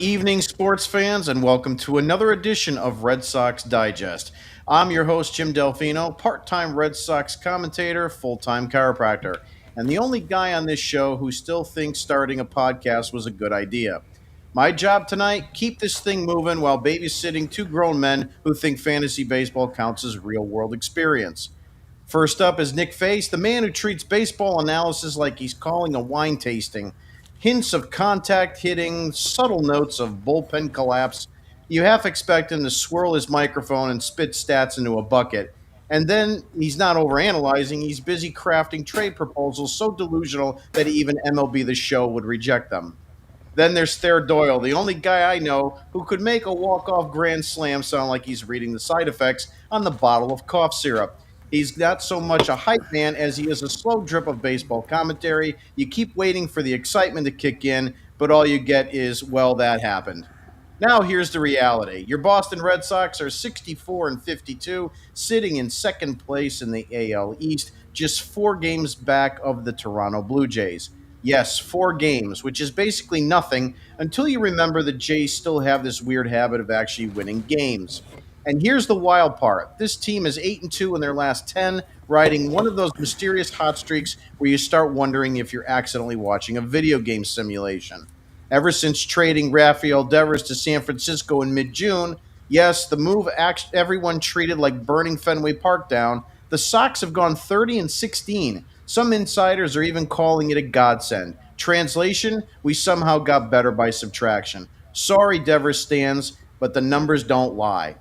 Evening, sports fans, and welcome to another edition of Red Sox Digest. I'm your host, Jim Delfino, part time Red Sox commentator, full time chiropractor, and the only guy on this show who still thinks starting a podcast was a good idea. My job tonight, keep this thing moving while babysitting two grown men who think fantasy baseball counts as real world experience. First up is Nick Face, the man who treats baseball analysis like he's calling a wine tasting. Hints of contact hitting, subtle notes of bullpen collapse. You half expect him to swirl his microphone and spit stats into a bucket. And then he's not overanalyzing, he's busy crafting trade proposals so delusional that even MLB The Show would reject them. Then there's Thayer Doyle, the only guy I know who could make a walk-off grand slam sound like he's reading the side effects on the bottle of cough syrup. He's not so much a hype man as he is a slow drip of baseball commentary. You keep waiting for the excitement to kick in, but all you get is, well, that happened. Now here's the reality. Your Boston Red Sox are 64 and 52, sitting in second place in the AL East, just 4 games back of the Toronto Blue Jays. Yes, 4 games, which is basically nothing until you remember the Jays still have this weird habit of actually winning games. And here's the wild part. This team is 8 and 2 in their last 10, riding one of those mysterious hot streaks where you start wondering if you're accidentally watching a video game simulation. Ever since trading Rafael Devers to San Francisco in mid-June, yes, the move everyone treated like burning Fenway Park down, the Sox have gone 30 and 16. Some insiders are even calling it a godsend. Translation, we somehow got better by subtraction. Sorry, Devers stands, but the numbers don't lie.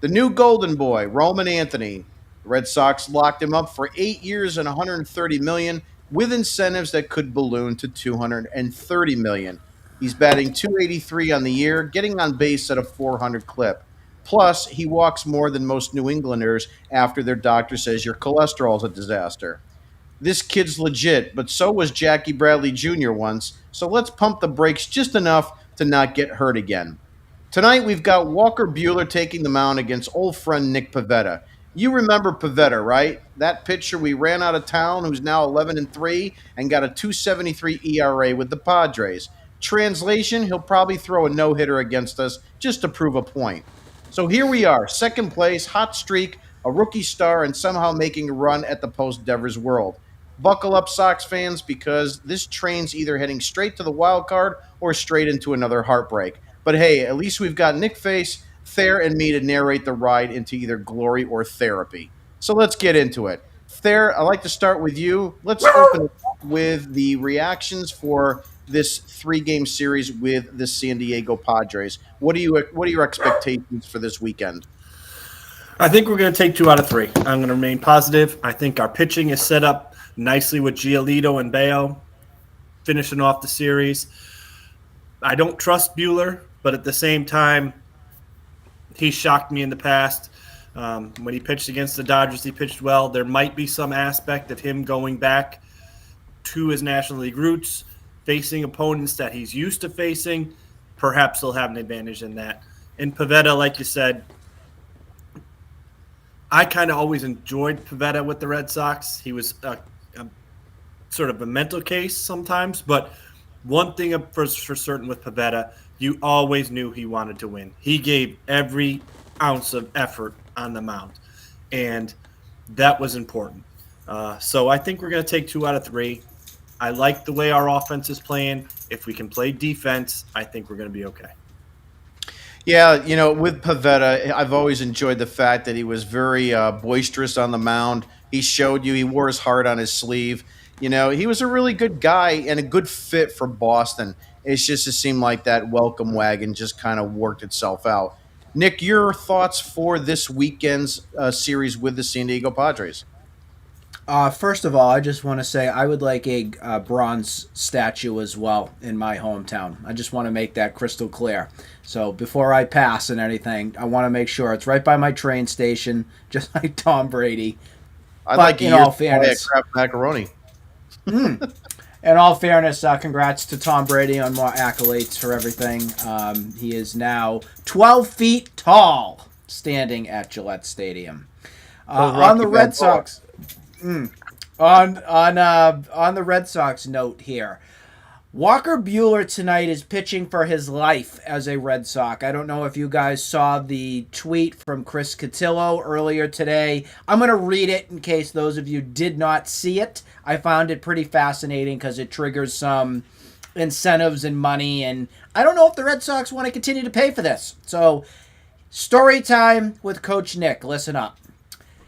The new golden boy, Roman Anthony. The Red Sox locked him up for 8 years and 130 million with incentives that could balloon to 230 million. He's batting 283 on the year, getting on base at a 400 clip. Plus, he walks more than most New Englanders after their doctor says your cholesterol's a disaster. This kid's legit, but so was Jackie Bradley Jr. once, so let's pump the brakes just enough to not get hurt again. Tonight we've got Walker Buehler taking the mound against old friend Nick Pivetta. You remember Pivetta, right? That pitcher we ran out of town who's now 11 and 3 and got a 2.73 ERA with the Padres. Translation, he'll probably throw a no-hitter against us just to prove a point. So here we are, second place, hot streak, a rookie star, and somehow making a run at the post-Devers world. Buckle up, Sox fans, because this train's either heading straight to the wild card or straight into another heartbreak. But hey, at least we've got Nick Face, Thayer, and me to narrate the ride into either glory or therapy. So let's get into it. Thayer, I'd like to start with you. Let's open it up with the reactions for this 3-game series with the San Diego Padres. What are your expectations for this weekend? I think we're going to take 2 out of 3. I'm going to remain positive. I think our pitching is set up nicely with Giolito and Bayo finishing off the series. I don't trust Buehler, but at the same time, he shocked me in the past. When he pitched against the Dodgers, he pitched well. There might be some aspect of him going back to his National League roots, facing opponents that he's used to facing. Perhaps he'll have an advantage in that. And Pivetta, like you said, I kind of always enjoyed Pivetta with the Red Sox. He was a sort of a mental case sometimes, but one thing for certain with Pivetta, you always knew he wanted to win. He gave every ounce of effort on the mound, and that was important. So I think we're going to take 2 out of 3. I like the way our offense is playing. If we can play defense, I think we're going to be okay. Yeah, with Pavetta, I've always enjoyed the fact that he was very boisterous on the mound. He showed you he wore his heart on his sleeve. He was a really good guy and a good fit for Boston. It seemed like that welcome wagon just kind of worked itself out. Nick, your thoughts for this weekend's series with the San Diego Padres? First of all, I just want to say I would like a bronze statue as well in my hometown. I just want to make that crystal clear. So before I pass and anything, I want to make sure it's right by my train station, just like Tom Brady. I'd like in all fairness, Kraft macaroni. In all fairness, congrats to Tom Brady on more accolades for everything. He is now 12 feet tall, standing at Gillette Stadium. On the Red Sox. On the Red Sox note here, Walker Bueller tonight is pitching for his life as a Red Sox. I don't know if you guys saw the tweet from Chris Cotillo earlier today. I'm going to read it in case those of you did not see it. I found it pretty fascinating because it triggers some incentives and money, and I don't know if the Red Sox want to continue to pay for this. So, story time with Coach Nick. Listen up.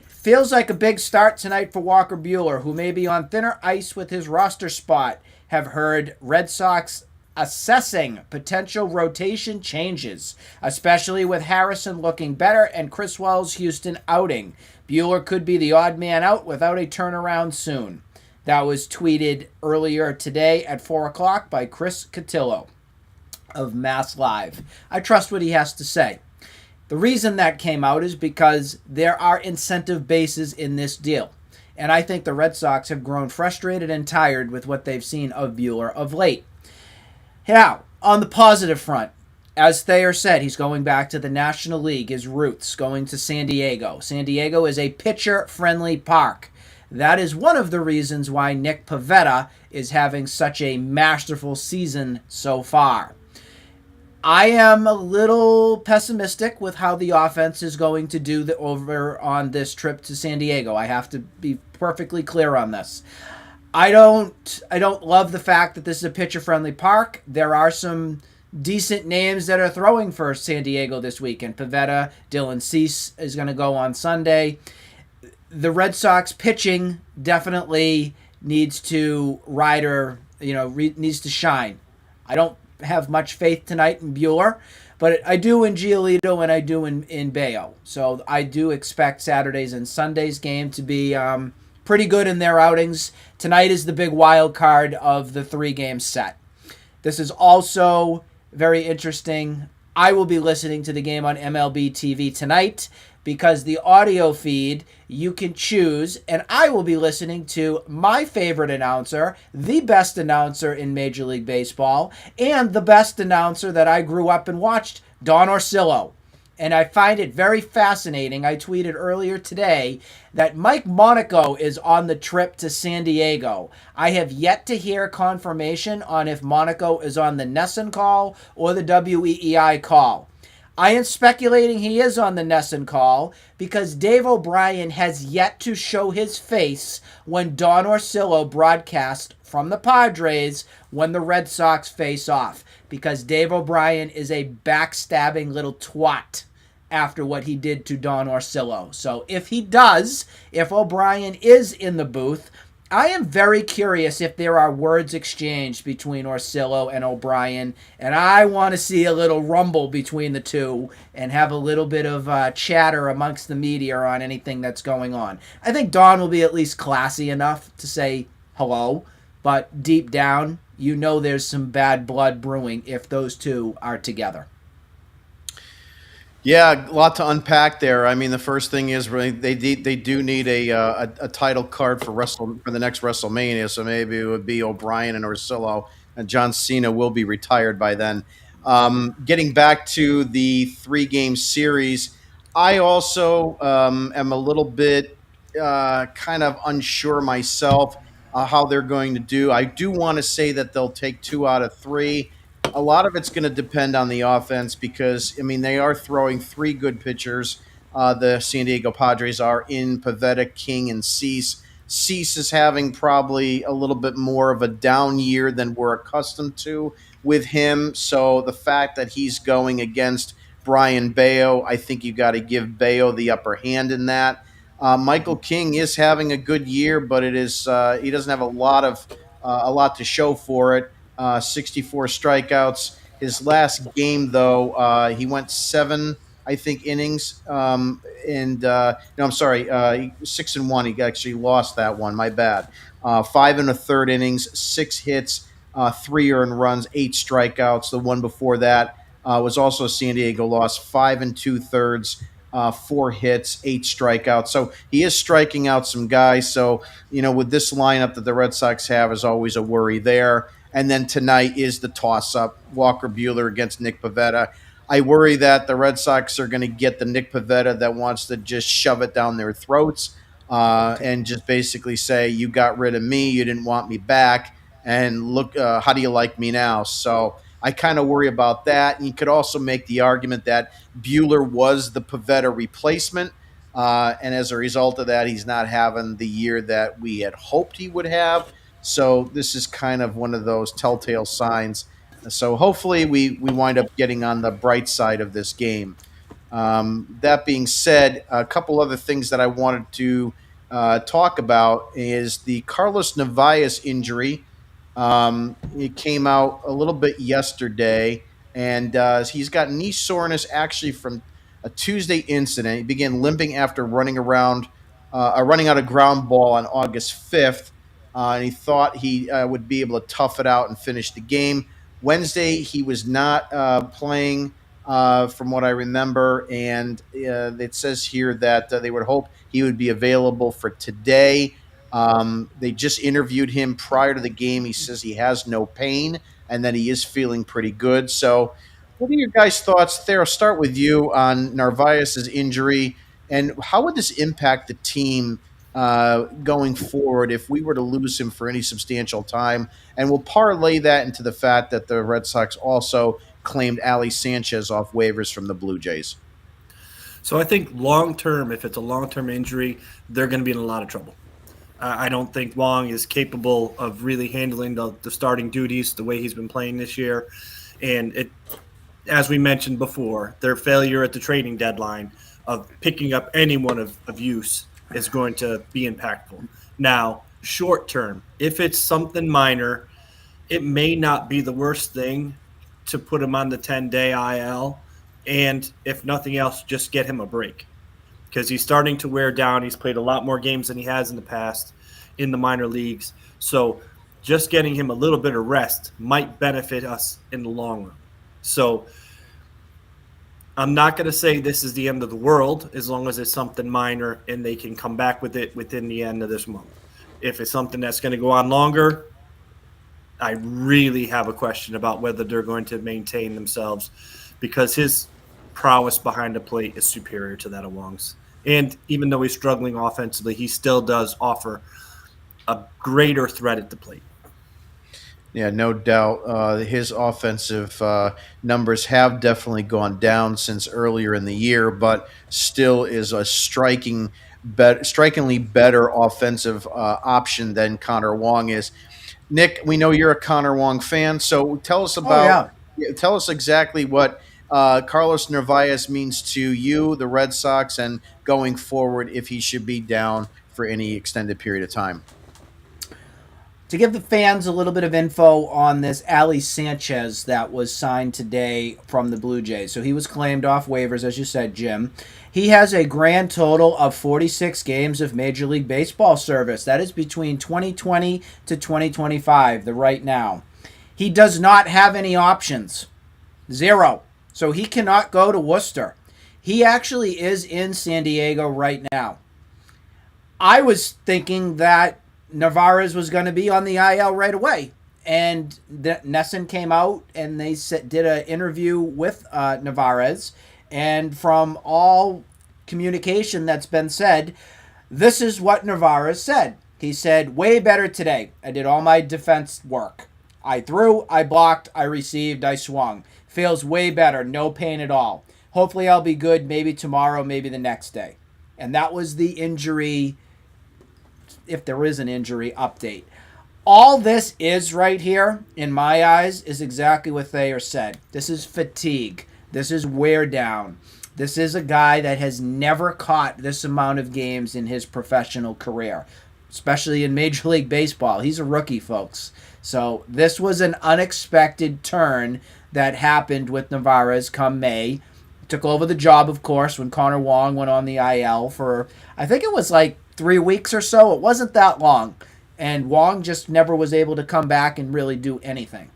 Feels like a big start tonight for Walker Bueller, who may be on thinner ice with his roster spot. Have heard Red Sox assessing potential rotation changes, especially with Harrison looking better and Chris Wells' Houston outing. Bueller could be the odd man out without a turnaround soon. That was tweeted earlier today at 4 o'clock by Chris Cotillo of Mass Live. I trust what he has to say. The reason that came out is because there are incentive bases in this deal. And I think the Red Sox have grown frustrated and tired with what they've seen of Bueller of late. Now, on the positive front, as Thayer said, he's going back to the National League, his roots, going to San Diego. San Diego is a pitcher-friendly park. That is one of the reasons why Nick Pivetta is having such a masterful season so far. I am a little pessimistic with how the offense is going to do over on this trip to San Diego. I have to be perfectly clear on this. I don't love the fact that this is a pitcher-friendly park. There are some decent names that are throwing for San Diego this weekend. Pivetta, Dylan Cease is going to go on Sunday. The Red Sox pitching definitely needs to needs to shine. I don't have much faith tonight in Bueller, but I do in Giolito and I do in Bayo. So I do expect Saturdays and Sundays game to be pretty good in their outings. Tonight is the big wild card of the 3-game set. This is also very interesting. I will be listening to the game on MLB TV tonight because the audio feed you can choose, and I will be listening to my favorite announcer, the best announcer in Major League Baseball, and the best announcer that I grew up and watched, Don Orsillo. And I find it very fascinating. I tweeted earlier today that Mike Monaco is on the trip to San Diego. I have yet to hear confirmation on if Monaco is on the Nesson call or the WEEI call. I am speculating he is on the Nesson call because Dave O'Brien has yet to show his face when Don Orsillo broadcast from the Padres when the Red Sox face off, because Dave O'Brien is a backstabbing little twat after what he did to Don Orsillo. So if O'Brien is in the booth, I am very curious if there are words exchanged between Orsillo and O'Brien, and I want to see a little rumble between the two and have a little bit of chatter amongst the media on anything that's going on. I think Don will be at least classy enough to say hello, but deep down, there's some bad blood brewing if those two are together. Yeah, a lot to unpack there. I mean, the first thing is really they do need a title card for the next WrestleMania. So maybe it would be O'Brien and Orsillo, and John Cena will be retired by then. Getting back to the 3-game series, I also am a little bit kind of unsure myself how they're going to do. I do want to say that they'll take 2 out of 3. A lot of it's going to depend on the offense because, I mean, they are throwing 3 good pitchers. The San Diego Padres are in Pivetta, King, and Cease. Cease is having probably a little bit more of a down year than we're accustomed to with him. So the fact that he's going against Brian Bayo, I think you got to give Bayo the upper hand in that. Michael King is having a good year, but he doesn't have a lot to show for it. 64 strikeouts. His last game, though, he went 7, I think, innings. No, I'm sorry, 6-1. He actually lost that one. My bad. 5 1/3 innings, 6 hits, 3 earned runs, 8 strikeouts. The one before that was also a San Diego loss. 5 2/3. 4 hits, 8 strikeouts. So he is striking out some guys. So, with this lineup that the Red Sox have is always a worry there. And then tonight is the toss-up, Walker Bueller against Nick Pivetta. I worry that the Red Sox are going to get the Nick Pivetta that wants to just shove it down their throats and just basically say, you got rid of me, you didn't want me back, and look, how do you like me now? So I kind of worry about that. And you could also make the argument that Bueller was the Pavetta replacement. And as a result of that, he's not having the year that we had hoped he would have. So this is kind of one of those telltale signs. So hopefully we wind up getting on the bright side of this game. That being said, a couple other things that I wanted to talk about is the Carlos Narvaez injury. It came out a little bit yesterday, and he's got knee soreness actually from a Tuesday incident. He began limping after running out a ground ball on August 5th, and he thought he would be able to tough it out and finish the game. Wednesday, he was not playing, from what I remember, and it says here that they would hope he would be available for today. They just interviewed him prior to the game. He says he has no pain and that he is feeling pretty good. So, what are your guys' thoughts? There, I'll start with you on Narvaez's injury, and how would this impact the team going forward if we were to lose him for any substantial time? And we'll parlay that into the fact that the Red Sox also claimed Ali Sanchez off waivers from the Blue Jays. So I think long term, if it's a long term injury, they're going to be in a lot of trouble. I don't think Wong is capable of really handling the starting duties the way he's been playing this year. And it, as we mentioned before, their failure at the trading deadline of picking up anyone of use is going to be impactful. Now, short term, if it's something minor, it may not be the worst thing to put him on the 10-day IL, and if nothing else, just get him a break because he's starting to wear down. He's played a lot more games than he has in the past in the minor leagues. So just getting him a little bit of rest might benefit us in the long run. So I'm not going to say this is the end of the world as long as it's something minor and they can come back with it within the end of this month. If it's something that's going to go on longer, I really have a question about whether they're going to maintain themselves because his prowess behind the plate is superior to that of Wong's. And even though he's struggling offensively, he still does offer a greater threat at the plate. Yeah, no doubt. His offensive numbers have definitely gone down since earlier in the year, but still is a strikingly better offensive option than Connor Wong is. Nick, we know you're a Connor Wong fan, so tell us about. Tell us exactly what Carlos Narvaez means to you, the Red Sox, and going forward if he should be down for any extended period of time. To give the fans a little bit of info on this Ali Sanchez that was signed today from the Blue Jays. So he was claimed off waivers, as you said, Jim. He has a grand total of 46 games of Major League Baseball service. That is between 2020 to 2025, the right now. He does not have any options. Zero. So he cannot go to Worcester. He actually is in San Diego right now. I was thinking that Narvaez was going to be on the IL right away. And Nesson came out and they did an interview with Narvaez. And from all communication that's been said, this is what Narvaez said. He said, way better today. I did all my defense work. I threw, I blocked, I received, I swung. Feels way better. No pain at all. Hopefully I'll be good maybe tomorrow, maybe the next day. And that was the injury, if there is an injury, update. All this is right here, in my eyes, is exactly what Thayer said. This is fatigue. This is wear down. This is a guy that has never caught this amount of games in his professional career, especially in Major League Baseball. He's a rookie, folks. So this was an unexpected turn that happened with Narvaez come May. Took over the job, of course, when Connor Wong went on the IL for, I think it was like 3 weeks or so. It wasn't that long. And Wong just never was able to come back and really do anything.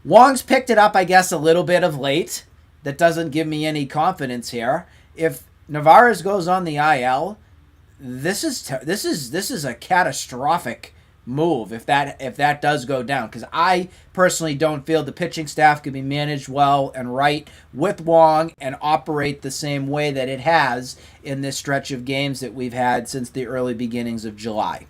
Wong's picked it up, I guess, a little bit of late. That doesn't give me any confidence here. If Narvaez goes on the IL, this is a catastrophic move if that does go down, because I personally don't feel the pitching staff can be managed well and right with Wong and operate the same way that it has in this stretch of games that we've had since the early beginnings of July.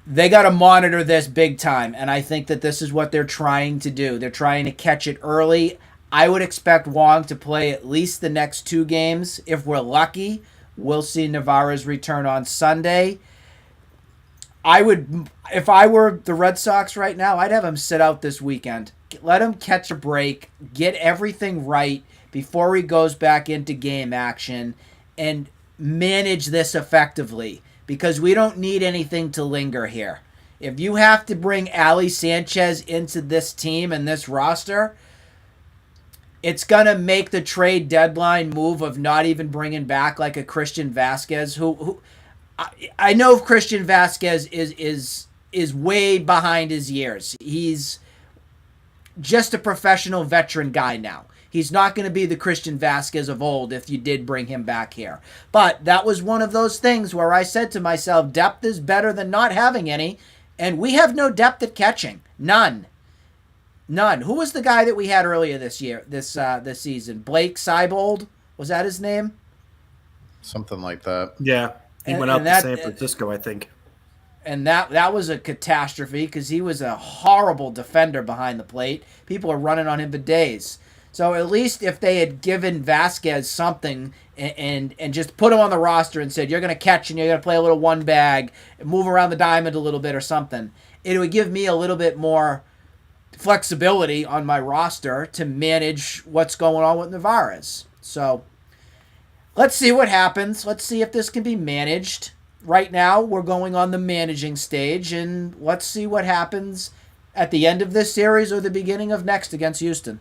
they got to monitor this big time, and I think that this is what they're trying to do. They're trying to catch it early. I would expect Wong to play at least the next two games. If we're lucky, we'll see Navarro's return on Sunday. I would, if I were the Red Sox right now, I'd have him sit out this weekend. Let him catch a break, get everything right before he goes back into game action, and manage this effectively because we don't need anything to linger here. If you have to bring Ali Sanchez into this team and this roster, it's going to make the trade deadline move of not even bringing back like a Christian Vasquez who I know Christian Vasquez is way behind his years. He's just a professional veteran guy now. He's not going to be the Christian Vasquez of old if you did bring him back here. But that was one of those things where I said to myself, depth is better than not having any, and we have no depth at catching. None. None. Who was the guy that we had earlier this year, this season? Blake Seibold? Was that his name? Something like that. Yeah, he went out to San Francisco, I think. And that was a catastrophe because he was a horrible defender behind the plate. People are running on him for days. So at least if they had given Vasquez something and just put him on the roster and said, you're going to catch and you're going to play a little one bag, move around the diamond a little bit or something, it would give me a little bit more flexibility on my roster to manage what's going on with Navarez. So let's see what happens. Let's see if this can be managed. Right now, we're going on the managing stage, and let's see what happens at the end of this series or the beginning of next against Houston.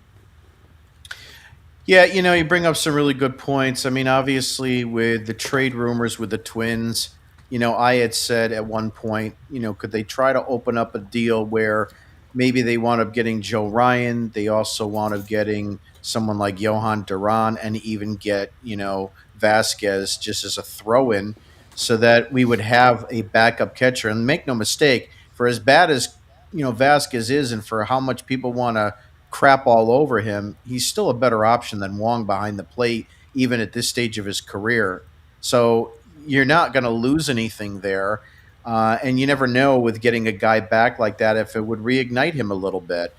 Yeah, you bring up some really good points. I mean, obviously, with the trade rumors with the Twins, I had said at one point, could they try to open up a deal where maybe they wound up getting Joe Ryan, they also wound up getting someone like Johan Duran, and even get, Vasquez just as a throw-in so that we would have a backup catcher. And make no mistake, for as bad as, Vasquez is and for how much people want to crap all over him, he's still a better option than Wong behind the plate, even at this stage of his career. So you're not going to lose anything there. And you never know with getting a guy back like that if it would reignite him a little bit.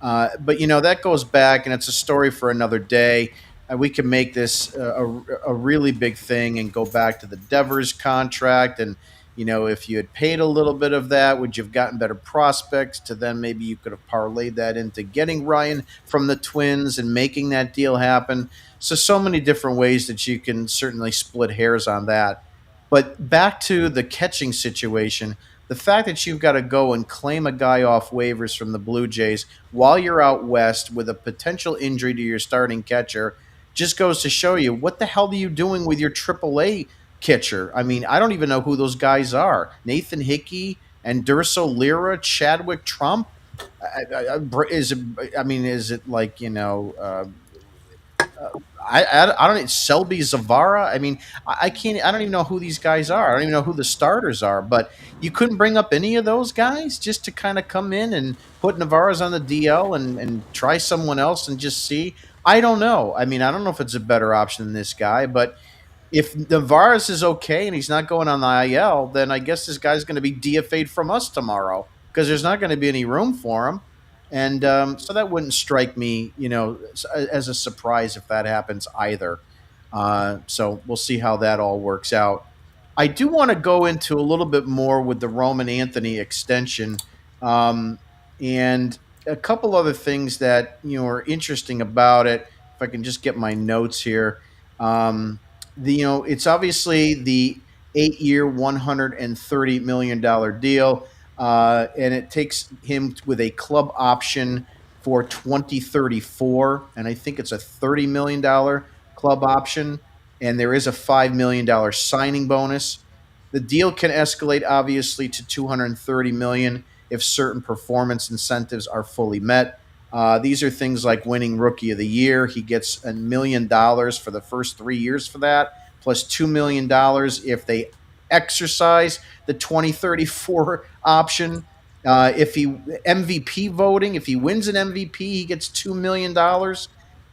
But, that goes back, and it's a story for another day. We can make this a really big thing and go back to the Devers contract. And, if you had paid a little bit of that, would you have gotten better prospects to then maybe you could have parlayed that into getting Ryan from the Twins and making that deal happen. So many different ways that you can certainly split hairs on that. But back to the catching situation, the fact that you've got to go and claim a guy off waivers from the Blue Jays while you're out west with a potential injury to your starting catcher just goes to show you what the hell are you doing with your AAA catcher? I mean, I don't even know who those guys are. Nathan Hickey and Durso Lira, Chadwick Trump. Is it like I don't know, Selby Zavara. I mean, I can't. I don't even know who these guys are. I don't even know who the starters are. But you couldn't bring up any of those guys just to kind of come in and put Navarro's on the DL and try someone else and just see. I don't know. I mean, I don't know if it's a better option than this guy, but if Navarez is okay and he's not going on the IL, then I guess this guy's going to be DFA'd from us tomorrow because there's not going to be any room for him. And so that wouldn't strike me, as a surprise if that happens either. So we'll see how that all works out. I do want to go into a little bit more with the Roman Anthony extension, and a couple other things that are interesting about it. If I can just get my notes here, it's obviously the 8-year, $130 million deal. And it takes him with a club option for 2034, and I think it's a $30 million club option, and there is a $5 million signing bonus. The deal can escalate, obviously, to $230 million if certain performance incentives are fully met. These are things like winning Rookie of the Year. He gets $1 million for the first 3 years for that, plus $2 million if they exercise the 2034 option. If he MVP voting, if he wins an MVP, he gets $2 million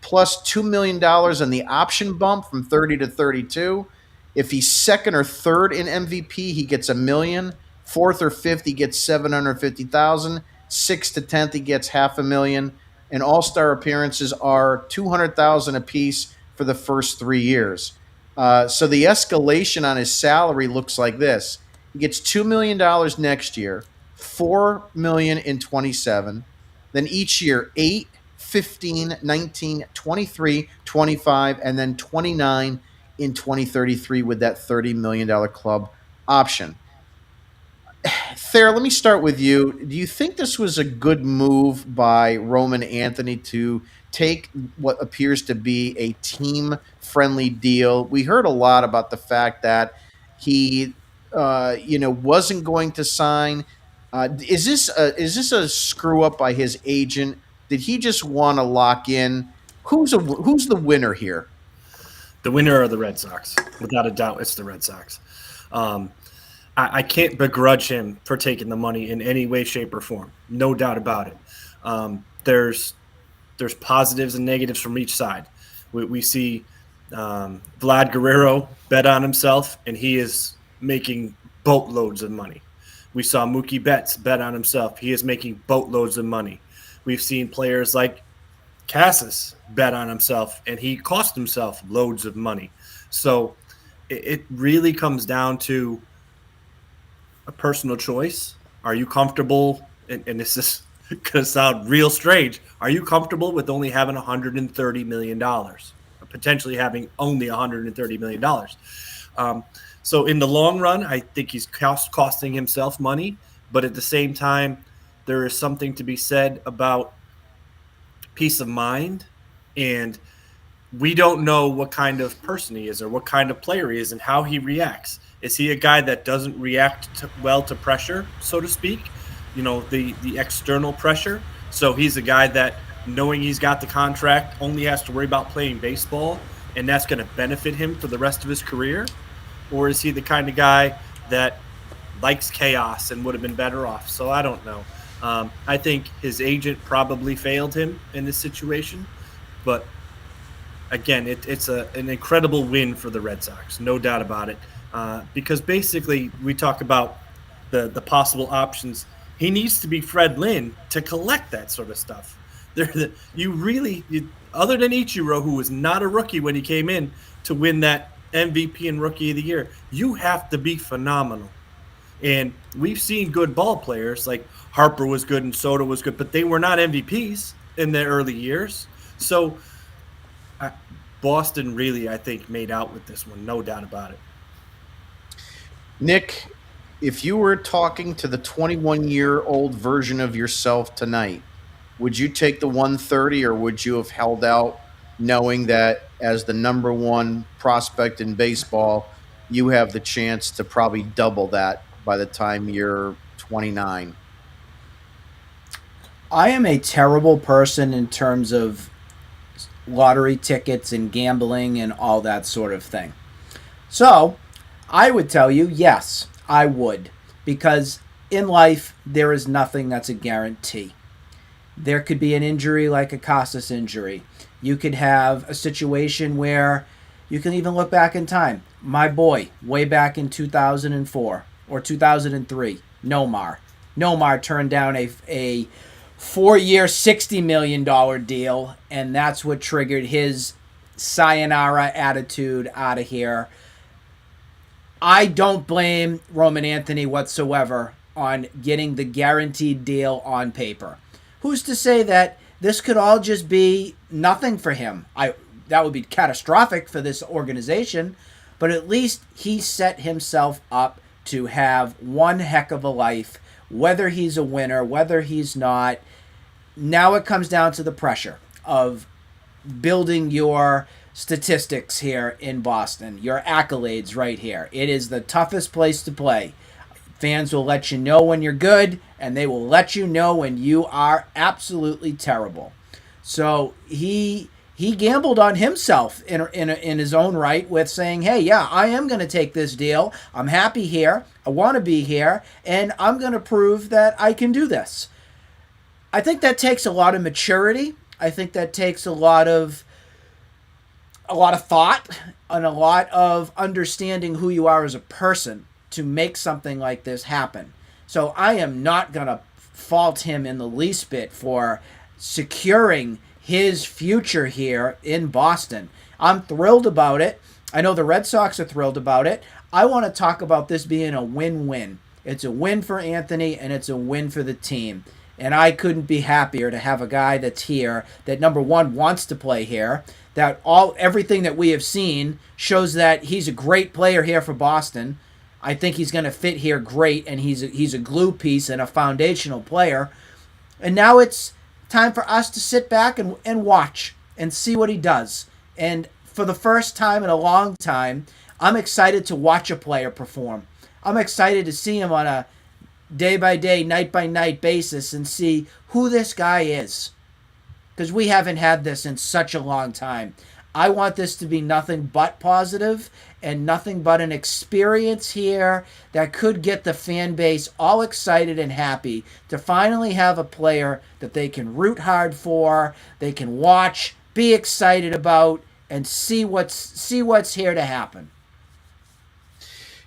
plus $2 million on the option bump from 30 to 32. If he's second or third in MVP, he gets $1 million Fourth or fifth, he gets 750,000. Sixth to 10th, he gets half a million. And all-star appearances are 200,000 apiece for the first 3 years. So the escalation on his salary looks like this: he gets $2 million next year, 4 million in 27, then each year 8, 15, 19, 23, 25, and then 29 in 2033 with that $30 million club option. Thayer, let me start with you. Do you think this was a good move by Roman Anthony to take what appears to be a team friendly deal? We heard a lot about the fact that he, wasn't going to sign. Is this a screw up by his agent? Did he just want to lock in? Who's the winner here? The winner are the Red Sox. Without a doubt, it's the Red Sox. Um, I can't begrudge him for taking the money in any way, shape, or form. No doubt about it. There's positives and negatives from each side. We see Vlad Guerrero bet on himself, and he is making boatloads of money. We saw Mookie Betts bet on himself. He is making boatloads of money. We've seen players like Cassis bet on himself, and he cost himself loads of money. So it really comes down to a personal choice. Are you comfortable? And this is going to sound real strange. Are you comfortable with only having $130 million? Potentially having only $130 million. So in the long run, I think he's costing himself money. But at the same time, there is something to be said about peace of mind. And we don't know what kind of person he is or what kind of player he is and how he reacts. Is he a guy that doesn't react well to pressure, so to speak? The external pressure. So he's a guy that, knowing he's got the contract, only has to worry about playing baseball, and that's going to benefit him for the rest of his career? Or is he the kind of guy that likes chaos and would have been better off? So I don't know. I think his agent probably failed him in this situation. But again, it's an incredible win for the Red Sox, no doubt about it. Because basically we talk about the possible options. He needs to be Fred Lynn to collect that sort of stuff. Other than Ichiro, who was not a rookie when he came in to win that MVP and Rookie of the Year, you have to be phenomenal. And we've seen good ball players, like Harper was good and Soto was good, but they were not MVPs in their early years. So Boston really, I think, made out with this one, no doubt about it. Nick, if you were talking to the 21-year-old version of yourself tonight, would you take the 130 or would you have held out knowing that as the number one prospect in baseball, you have the chance to probably double that by the time you're 29? I am a terrible person in terms of lottery tickets and gambling and all that sort of thing. So I would tell you, yes, I would. Because in life, there is nothing that's a guarantee. There could be an injury like a Casas injury. You could have a situation where you can even look back in time. My boy, way back in 2004 or 2003, Nomar. Nomar turned down a 4-year, $60 million deal, and that's what triggered his sayonara attitude out of here. I don't blame Roman Anthony whatsoever on getting the guaranteed deal on paper. Who's to say that this could all just be nothing for him? That would be catastrophic for this organization, but at least he set himself up to have one heck of a life, whether he's a winner, whether he's not. Now it comes down to the pressure of building your statistics here in Boston, your accolades right here. It is the toughest place to play. Fans will let you know when you're good, and they will let you know when you are absolutely terrible. So he gambled on himself in his own right with saying, hey, yeah, I am going to take this deal. I'm happy here. I want to be here, and I'm going to prove that I can do this. I think that takes a lot of maturity. I think that takes a lot of thought and a lot of understanding who you are as a person to make something like this happen. So I am not going to fault him in the least bit for securing his future here in Boston. I'm thrilled about it. I know the Red Sox are thrilled about it. I want to talk about this being a win-win. It's a win for Anthony and it's a win for the team. And I couldn't be happier to have a guy that's here that number one wants to play here. That everything that we have seen shows that he's a great player here for Boston. I think he's going to fit here great, and he's a glue piece and a foundational player. And now it's time for us to sit back and watch and see what he does. And for the first time in a long time, I'm excited to watch a player perform. I'm excited to see him on a day by day, night by night basis and see who this guy is. Because we haven't had this in such a long time. I want this to be nothing but positive and nothing but an experience here that could get the fan base all excited and happy to finally have a player that they can root hard for, they can watch, be excited about, and see what's here to happen.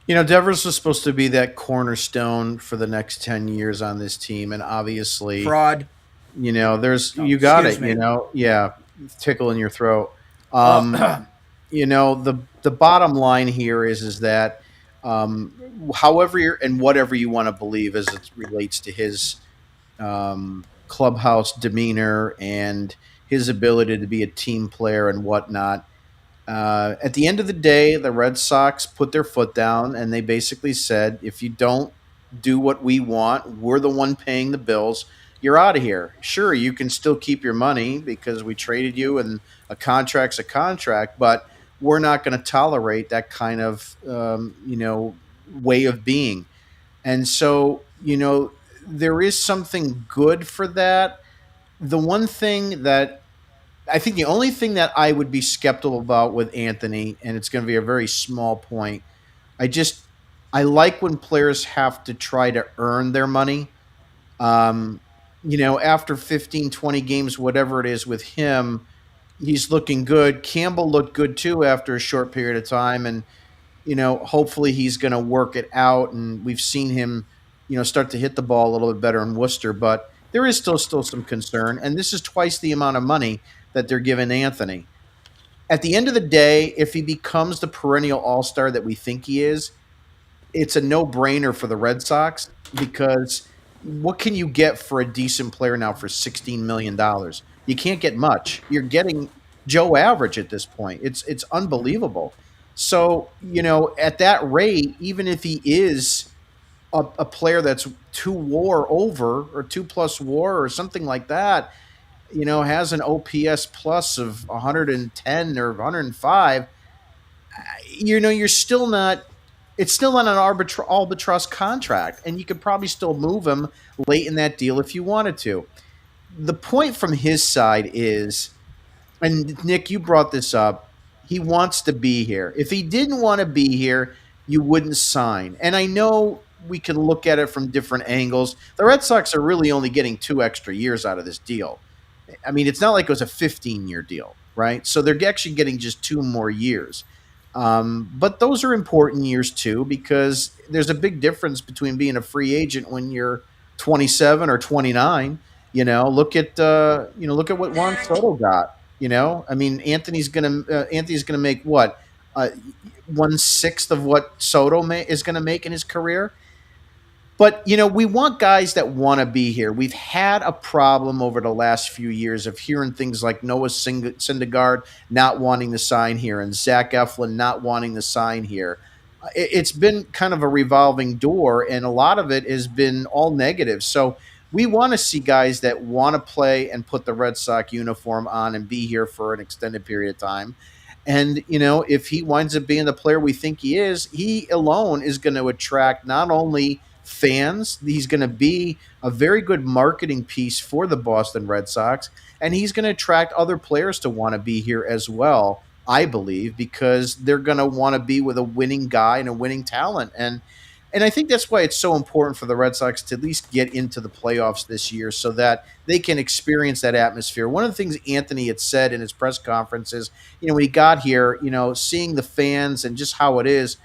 Devers was supposed to be that cornerstone for the next 10 years on this team, and obviously, Fraud. there's Oh, you got excuse it. me. Yeah, tickle in your throat. Uh, The bottom line here is that, however and whatever you want to believe as it relates to his clubhouse demeanor and his ability to be a team player and whatnot. At the end of the day, the Red Sox put their foot down and they basically said, if you don't do what we want, we're the one paying the bills. You're out of here. Sure, you can still keep your money because we traded you and a contract's a contract, but we're not going to tolerate that kind of, way of being. And so, there is something good for that. The one thing that I think the only thing that I would be skeptical about with Anthony, and it's going to be a very small point, I just I like when players have to try to earn their money. Um, after 15, 20 games, whatever it is with him, he's looking good. Campbell looked good too after a short period of time, and hopefully he's going to work it out. And we've seen him, start to hit the ball a little bit better in Worcester, but there is still some concern. And this is twice the amount of money that they're giving Anthony. At the end of the day, if he becomes the perennial all star that we think he is, it's a no brainer for the Red Sox because what can you get for a decent player now for $16 million? You can't get much. You're getting Joe Average at this point. It's unbelievable. So at that rate, even if he is a player that's 2 WAR over or 2+ WAR or something like that, has an OPS plus of 110 or 105, you're still not. It's still not an albatross contract, and you could probably still move him late in that deal if you wanted to. The point from his side is, and Nick, you brought this up, he wants to be here. If he didn't want to be here, you wouldn't sign. And I know we can look at it from different angles. The Red Sox are really only getting 2 extra years out of this deal. I mean, it's not like it was a 15-year deal, right? So they're actually getting just 2 more years. But those are important years too, because there's a big difference between being a free agent when you're 27 or 29. Look at what Juan Soto got. I mean, Anthony's gonna make what, 1/6 of what Soto is gonna make in his career. But we want guys that want to be here. We've had a problem over the last few years of hearing things like Noah Syndergaard not wanting to sign here and Zach Eflin not wanting to sign here. It's been kind of a revolving door, and a lot of it has been all negative. So we want to see guys that want to play and put the Red Sox uniform on and be here for an extended period of time. And, if he winds up being the player we think he is, he alone is going to attract not only fans, he's going to be a very good marketing piece for the Boston Red Sox, and he's going to attract other players to want to be here as well, I believe, because they're going to want to be with a winning guy and a winning talent. And I think that's why it's so important for the Red Sox to at least get into the playoffs this year so that they can experience that atmosphere. One of the things Anthony had said in his press conferences, when he got here, seeing the fans and just how it is,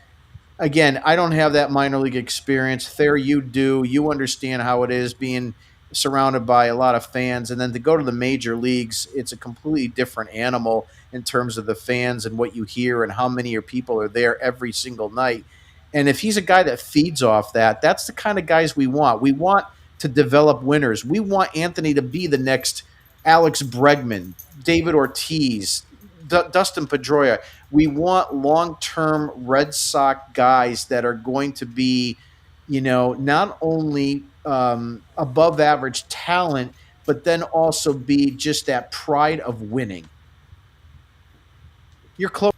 again, I don't have that minor league experience. Thayer, you do. You understand how it is being surrounded by a lot of fans. And then to go to the major leagues, it's a completely different animal in terms of the fans and what you hear and how many people are there every single night. And if he's a guy that feeds off that, that's the kind of guys we want. We want to develop winners. We want Anthony to be the next Alex Bregman, David Ortiz, Dustin Pedroia. We want long-term Red Sox guys that are going to be, not only above average talent, but then also be just that pride of winning. You're close.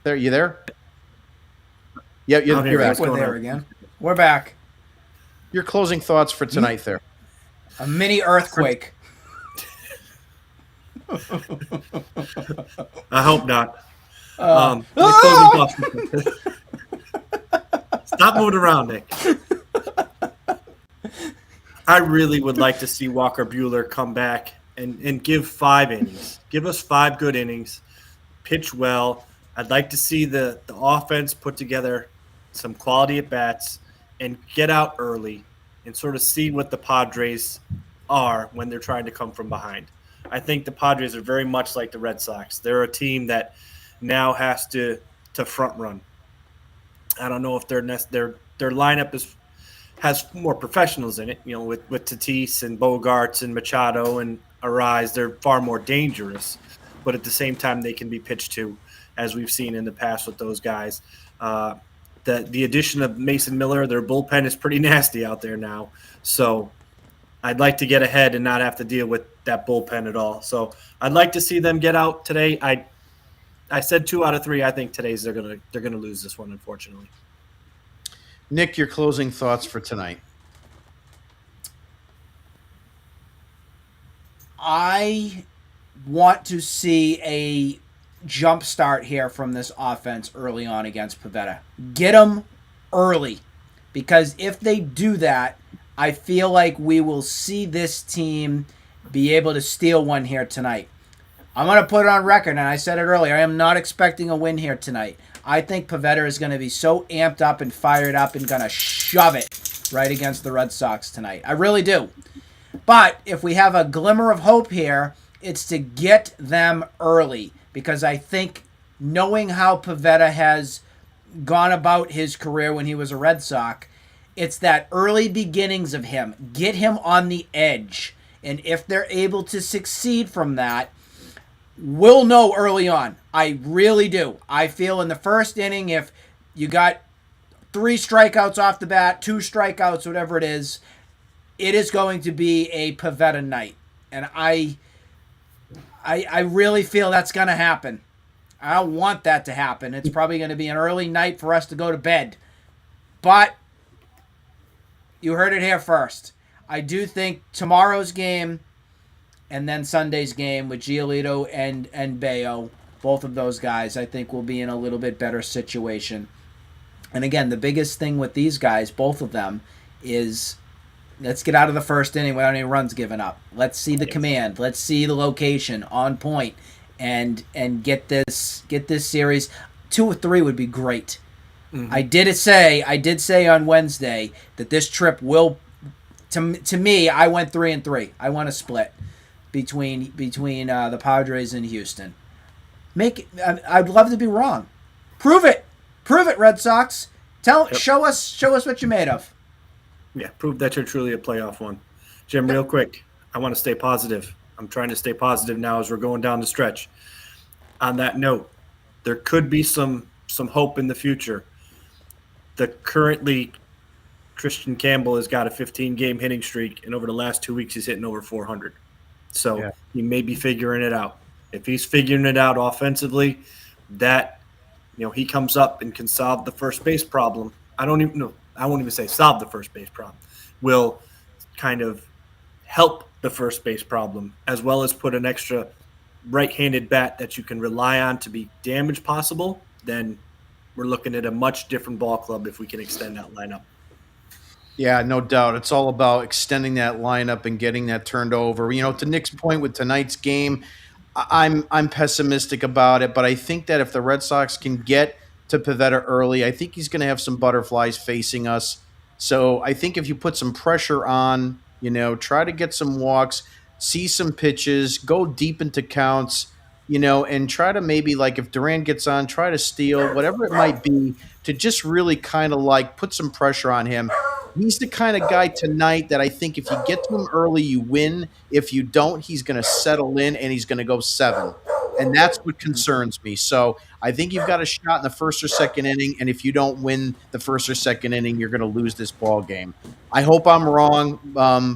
There, you there? Yeah, you're back. We're there again. We're back. Your closing thoughts for tonight there. A mini earthquake. I hope not. Closing thoughts. Stop moving around, Nick. I really would like to see Walker Buehler come back and give 5 innings. Give us 5 good innings. Pitch well. I'd like to see the offense put together some quality at bats and get out early and sort of see what the Padres are when they're trying to come from behind. I think the Padres are very much like the Red Sox. They're a team that now has to front run. I don't know if their lineup has more professionals in it. With Tatis and Bogarts and Machado and Arise, they're far more dangerous. But at the same time, they can be pitched to, as we've seen in the past with those guys. The addition of Mason Miller, their bullpen is pretty nasty out there now. So I'd like to get ahead and not have to deal with that bullpen at all. So I'd like to see them get out today. I said 2 out of 3. I think today's they're gonna lose this one, unfortunately. Nick, your closing thoughts for tonight. I want to see a jump start here from this offense early on against Pivetta. Get them early, because if they do that, I feel like we will see this team be able to steal one here tonight. I'm going to put it on record, and I said it earlier, I am not expecting a win here tonight. I think Pivetta is going to be so amped up and fired up and going to shove it right against the Red Sox tonight. I really do. But if we have a glimmer of hope here, it's to get them early, because I think knowing how Pivetta has gone about his career when he was a Red Sox, it's that early beginnings of him. Get him on the edge. And if they're able to succeed from that, we'll know early on. I really do. I feel in the first inning, if you got 3 strikeouts off the bat, 2 strikeouts, whatever it is going to be a Pivetta night. And I really feel that's going to happen. I don't want that to happen. It's probably going to be an early night for us to go to bed. But you heard it here first. I do think tomorrow's game and then Sunday's game with Giolito and Bayo, both of those guys, I think will be in a little bit better situation. And again, the biggest thing with these guys, both of them, is let's get out of the first inning without any runs given up. Let's see the command. Let's see the location on point, and get this series. 2 or 3 would be great. Mm-hmm. I did say on Wednesday that this trip will. To me, I went 3-3. I want to split between the Padres and Houston. I'd love to be wrong. Prove it, Red Sox. Show us what you're made of. Yeah, prove that you're truly a playoff one. Jim, real quick, I want to stay positive. I'm trying to stay positive now as we're going down the stretch. On that note, there could be some hope in the future. Currently, Christian Campbell has got a 15-game hitting streak, and over the last 2 weeks, he's hitting over 400. So He may be figuring it out. If he's figuring it out offensively, that he comes up and can solve the first base problem. I won't even say solve the first base problem. Will kind of help the first base problem, as well as put an extra right-handed bat that you can rely on to be damage possible. Then we're looking at a much different ball club if we can extend that lineup. Yeah, no doubt. It's all about extending that lineup and getting that turned over. To Nick's point with tonight's game, I'm pessimistic about it, but I think that if the Red Sox can get to Pivetta early, I think he's going to have some butterflies facing us. So I think if you put some pressure on, try to get some walks, see some pitches, go deep into counts, and try to maybe like if Durant gets on, try to steal, whatever it might be, to just really kind of like put some pressure on him. He's the kind of guy tonight that I think if you get to him early, you win. If you don't, he's going to settle in and he's going to go seven. And that's what concerns me. So I think you've got a shot in the first or second inning. And if you don't win the first or second inning, you're going to lose this ball game. I hope I'm wrong,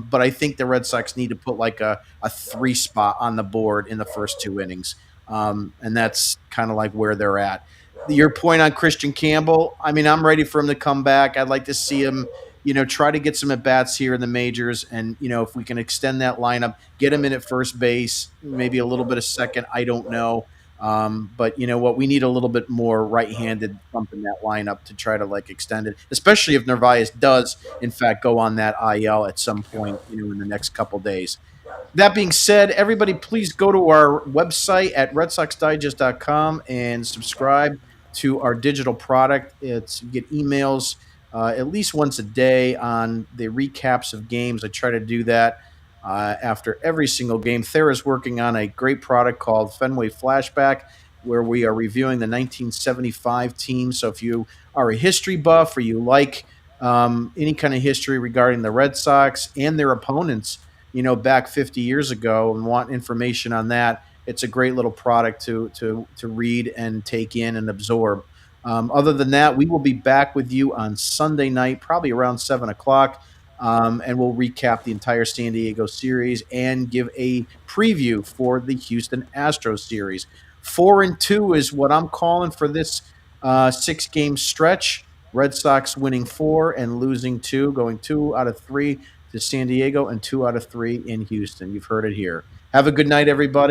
but I think the Red Sox need to put like a three spot on the board in the first two innings. And that's kind of like where they're at. Your point on Christian Campbell, I mean, I'm ready for him to come back. I'd like to see him try to get some at bats here in the majors. And, if we can extend that lineup, get him in at first base, maybe a little bit of second, I don't know. But you know what? We need a little bit more right-handed thump in that lineup to try to like extend it, especially if Narvaez does, in fact, go on that IL at some point, in the next couple days. That being said, everybody, please go to our website at redsoxdigest.com and subscribe to our digital product. You get emails at least once a day on the recaps of games. I try to do that after every single game. Thera's working on a great product called Fenway Flashback, where we are reviewing the 1975 team. So if you are a history buff or you like any kind of history regarding the Red Sox and their opponents, back 50 years ago and want information on that, it's a great little product to read and take in and absorb. Other than that, we will be back with you on Sunday night, probably around 7 o'clock, and we'll recap the entire San Diego series and give a preview for the Houston Astros series. 4-2 is what I'm calling for this 6-game stretch. Red Sox winning 4 and losing 2, going 2 out of 3 to San Diego and 2 out of 3 in Houston. You've heard it here. Have a good night, everybody.